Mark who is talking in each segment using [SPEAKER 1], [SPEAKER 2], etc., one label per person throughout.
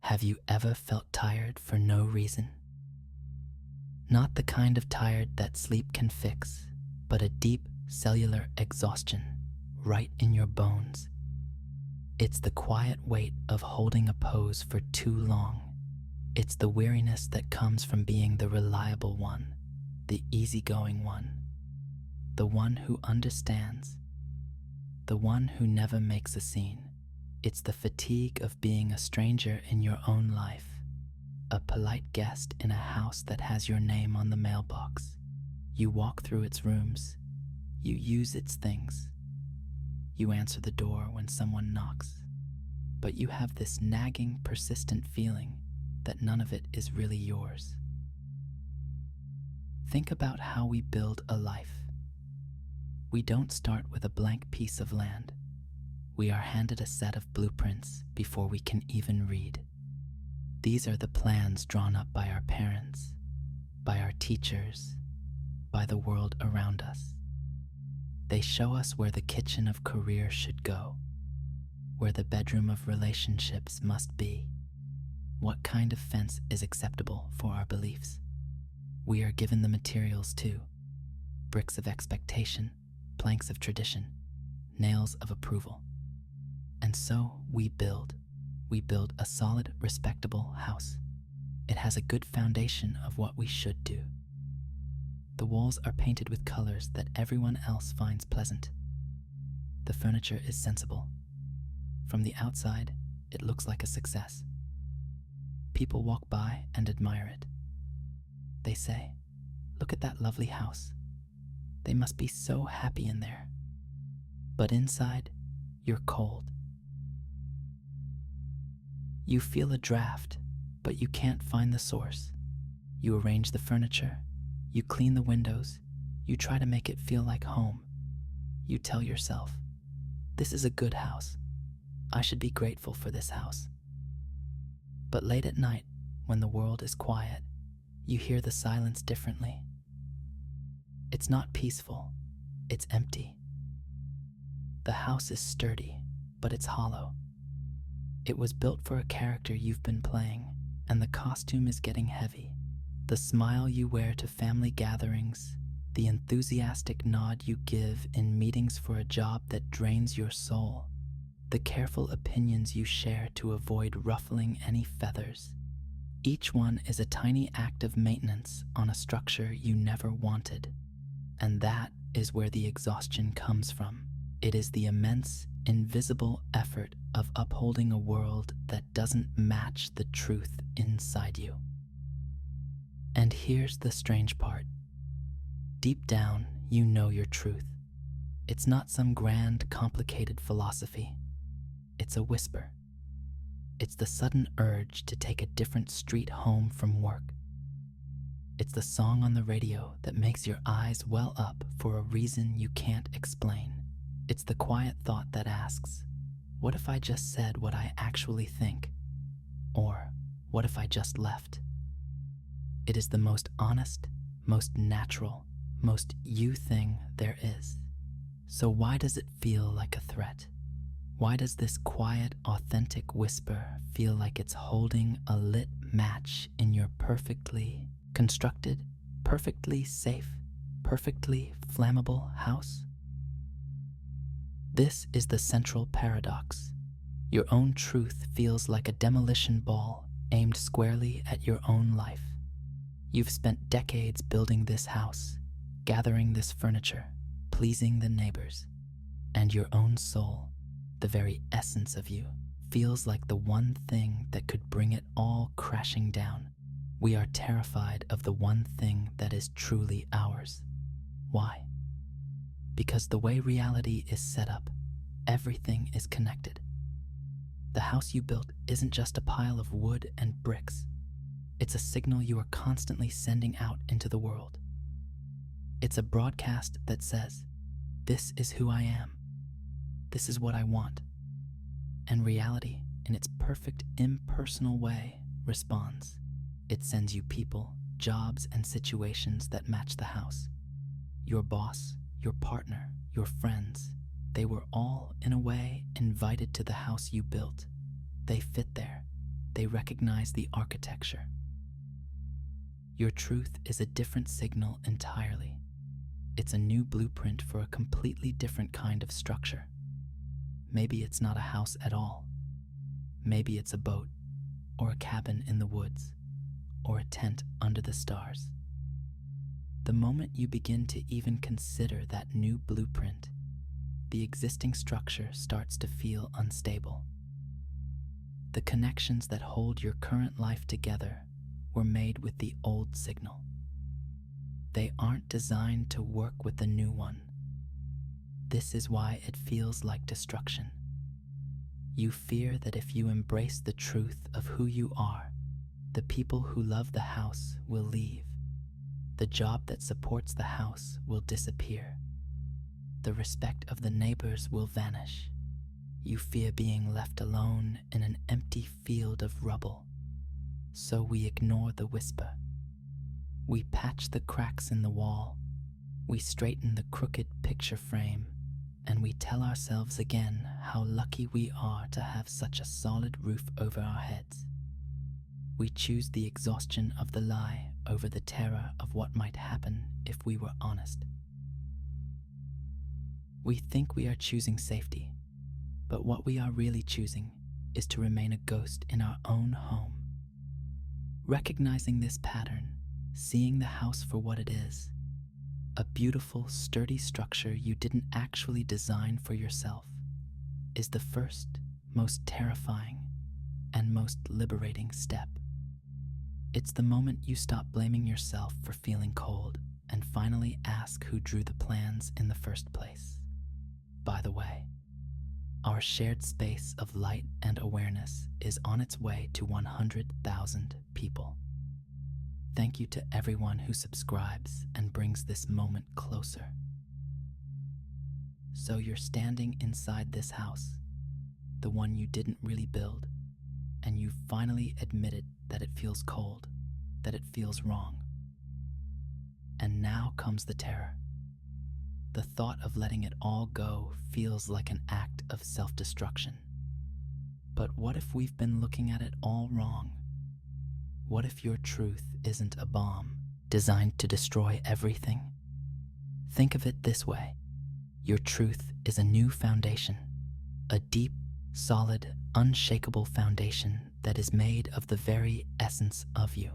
[SPEAKER 1] Have you ever felt tired for no reason? Not the kind of tired that sleep can fix, but a deep cellular exhaustion right in your bones. It's the quiet weight of holding a pose for too long. It's the weariness that comes from being the reliable one, the easygoing one, the one who understands, the one who never makes a scene. It's the fatigue of being a stranger in your own life, a polite guest in a house that has your name on the mailbox. You walk through its rooms, you use its things, you answer the door when someone knocks, but you have this nagging, persistent feeling that none of it is really yours. Think about how we build a life. We don't start with a blank piece of land. We are handed a set of blueprints before we can even read. These are the plans drawn up by our parents, by our teachers, by the world around us. They show us where the kitchen of career should go, where the bedroom of relationships must be, what kind of fence is acceptable for our beliefs. We are given the materials too: bricks of expectation, planks of tradition, nails of approval. And so we build a solid, respectable house. It has a good foundation of what we should do. The walls are painted with colors that everyone else finds pleasant. The furniture is sensible. From the outside, it looks like a success. People walk by and admire it. They say, "Look at that lovely house. They must be so happy in there." But inside, you're cold. You feel a draft, but you can't find the source. You arrange the furniture, you clean the windows, you try to make it feel like home. You tell yourself, "This is a good house. I should be grateful for this house." But late at night, when the world is quiet, you hear the silence differently. It's not peaceful, it's empty. The house is sturdy, but it's hollow. It was built for a character you've been playing, and the costume is getting heavy. The smile you wear to family gatherings, the enthusiastic nod you give in meetings for a job that drains your soul, the careful opinions you share to avoid ruffling any feathers. Each one is a tiny act of maintenance on a structure you never wanted. And that is where the exhaustion comes from. It is the immense, invisible effort of upholding a world that doesn't match the truth inside you. And here's the strange part. Deep down, you know your truth. It's not some grand, complicated philosophy. It's a whisper. It's the sudden urge to take a different street home from work. It's the song on the radio that makes your eyes well up for a reason you can't explain. It's the quiet thought that asks, what if I just said what I actually think? Or what if I just left? It is the most honest, most natural, most you thing there is. So why does it feel like a threat? Why does this quiet, authentic whisper feel like it's holding a lit match in your perfectly constructed, perfectly safe, perfectly flammable house? This is the central paradox. Your own truth feels like a demolition ball aimed squarely at your own life. You've spent decades building this house, gathering this furniture, pleasing the neighbors, and your own soul, the very essence of you, feels like the one thing that could bring it all crashing down. We are terrified of the one thing that is truly ours. Why? Because the way reality is set up, everything is connected. The house you built isn't just a pile of wood and bricks. It's a signal you are constantly sending out into the world. It's a broadcast that says, "This is who I am. This is what I want." And reality, in its perfect impersonal way, responds. It sends you people, jobs, and situations that match the house. Your boss, your partner, your friends, they were all, in a way, invited to the house you built. They fit there. they recognize the architecture. Your truth is a different signal entirely. It's a new blueprint for a completely different kind of structure. Maybe it's not a house at all. Maybe it's a boat, or a cabin in the woods, or a tent under the stars. The moment you begin to even consider that new blueprint, the existing structure starts to feel unstable. The connections that hold your current life together were made with the old signal. They aren't designed to work with the new one. This is why it feels like destruction. You fear that if you embrace the truth of who you are, the people who love the house will leave. The job that supports the house will disappear. The respect of the neighbors will vanish. You fear being left alone in an empty field of rubble. So we ignore the whisper. We patch the cracks in the wall. We straighten the crooked picture frame. And we tell ourselves again how lucky we are to have such a solid roof over our heads. We choose the exhaustion of the lie over the terror of what might happen if we were honest. We think we are choosing safety, but what we are really choosing is to remain a ghost in our own home. Recognizing this pattern, seeing the house for what it is, a beautiful, sturdy structure you didn't actually design for yourself, is the first, most terrifying, and most liberating step. It's the moment you stop blaming yourself for feeling cold and finally ask who drew the plans in the first place. By the way, our shared space of light and awareness is on its way to 100,000 people. Thank you to everyone who subscribes and brings this moment closer. So you're standing inside this house, the one you didn't really build, and you've finally admitted that it feels cold, that it feels wrong. And now comes the terror. The thought of letting it all go feels like an act of self-destruction. But what if we've been looking at it all wrong? What if your truth isn't a bomb designed to destroy everything? Think of it this way. Your truth is a new foundation, a deep, solid, unshakable foundation that is made of the very essence of you.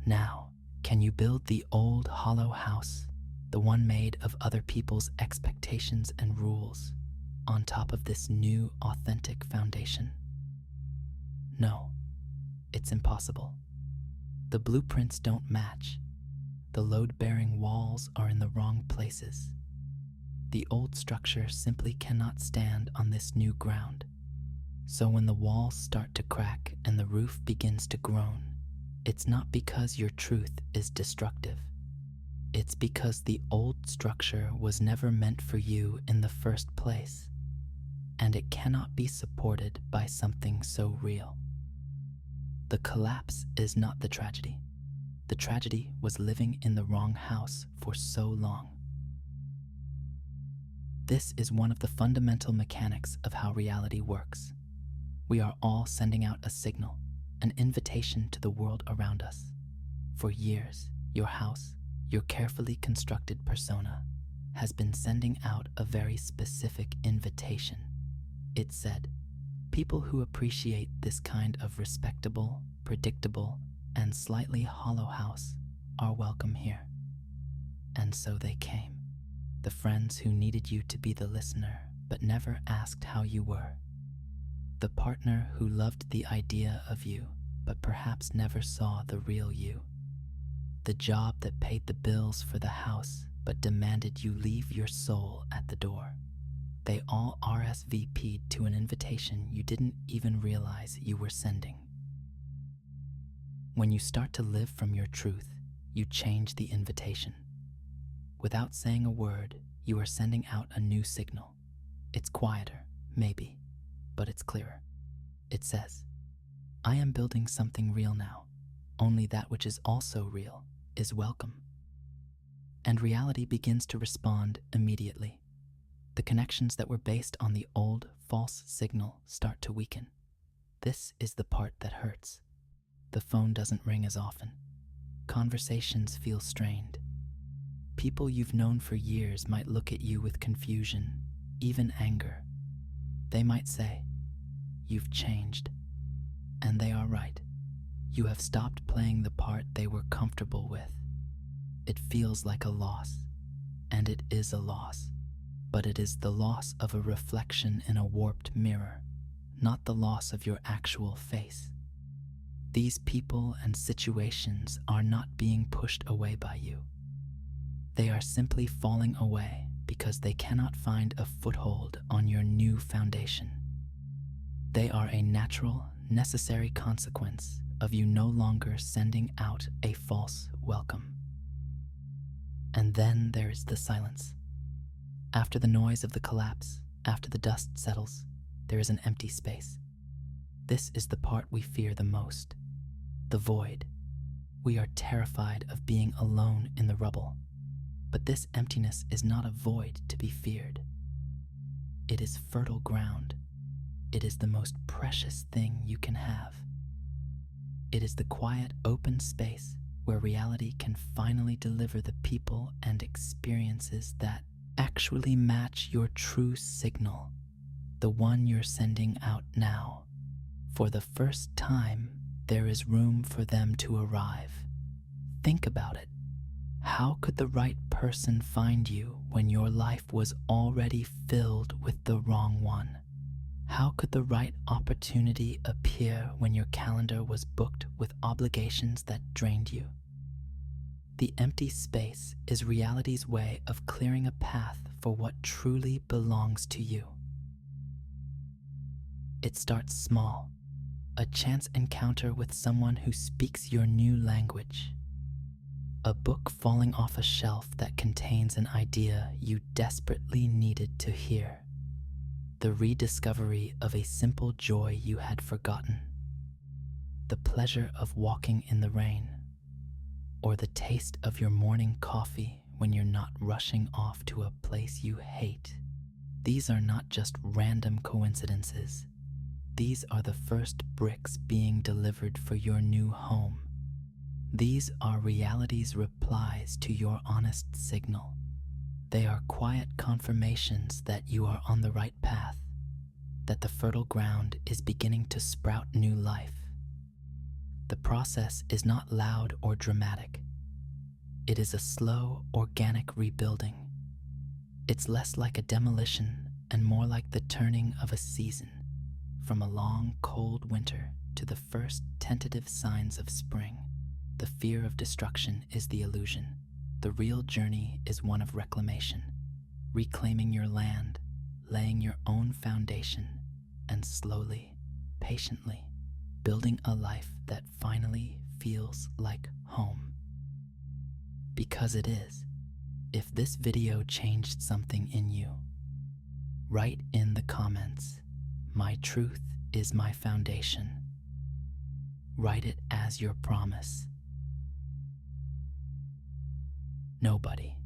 [SPEAKER 1] Now, can you build the old hollow house, the one made of other people's expectations and rules, on top of this new, authentic foundation? No, it's impossible. The blueprints don't match. The load-bearing walls are in the wrong places. The old structure simply cannot stand on this new ground. So when the walls start to crack and the roof begins to groan, it's not because your truth is destructive. It's because the old structure was never meant for you in the first place, and it cannot be supported by something so real. The collapse is not the tragedy. The tragedy was living in the wrong house for so long. This is one of the fundamental mechanics of how reality works. We are all sending out a signal, an invitation to the world around us. For years, your house, your carefully constructed persona, has been sending out a very specific invitation. It said, people who appreciate this kind of respectable, predictable, and slightly hollow house are welcome here. And so they came. The friends who needed you to be the listener but never asked how you were. The partner who loved the idea of you but perhaps never saw the real you. The job that paid the bills for the house but demanded you leave your soul at the door. They all RSVP'd to an invitation you didn't even realize you were sending. When you start to live from your truth, you change the invitation. Without saying a word, you are sending out a new signal. It's quieter, maybe, but it's clearer. It says, I am building something real now. Only that which is also real is welcome. And reality begins to respond immediately. The connections that were based on the old, false signal start to weaken. This is the part that hurts. The phone doesn't ring as often. Conversations feel strained. People you've known for years might look at you with confusion, even anger. They might say, "You've changed." And they are right. You have stopped playing the part they were comfortable with. It feels like a loss, and it is a loss, but it is the loss of a reflection in a warped mirror, not the loss of your actual face. These people and situations are not being pushed away by you. They are simply falling away because they cannot find a foothold on your new foundation. They are a natural, necessary consequence of you no longer sending out a false welcome. And then there is the silence. After the noise of the collapse, after the dust settles, there is an empty space. This is the part we fear the most, the void. We are terrified of being alone in the rubble. But this emptiness is not a void to be feared. It is fertile ground. It is the most precious thing you can have. It is the quiet, open space where reality can finally deliver the people and experiences that actually match your true signal, the one you're sending out now. For the first time, there is room for them to arrive. Think about it. How could the right person find you when your life was already filled with the wrong one? How could the right opportunity appear when your calendar was booked with obligations that drained you? The empty space is reality's way of clearing a path for what truly belongs to you. It starts small, a chance encounter with someone who speaks your new language. A book falling off a shelf that contains an idea you desperately needed to hear. The rediscovery of a simple joy you had forgotten. The pleasure of walking in the rain. Or the taste of your morning coffee when you're not rushing off to a place you hate. These are not just random coincidences. These are the first bricks being delivered for your new home. These are reality's replies to your honest signal. They are quiet confirmations that you are on the right path, that the fertile ground is beginning to sprout new life. The process is not loud or dramatic. It is a slow, organic rebuilding. It's less like a demolition and more like the turning of a season, from a long, cold winter to the first tentative signs of spring. The fear of destruction is the illusion. The real journey is one of reclamation, reclaiming your land, laying your own foundation, and slowly, patiently, building a life that finally feels like home. Because it is. If this video changed something in you, write in the comments, "My truth is my foundation." Write it as your promise. Nobody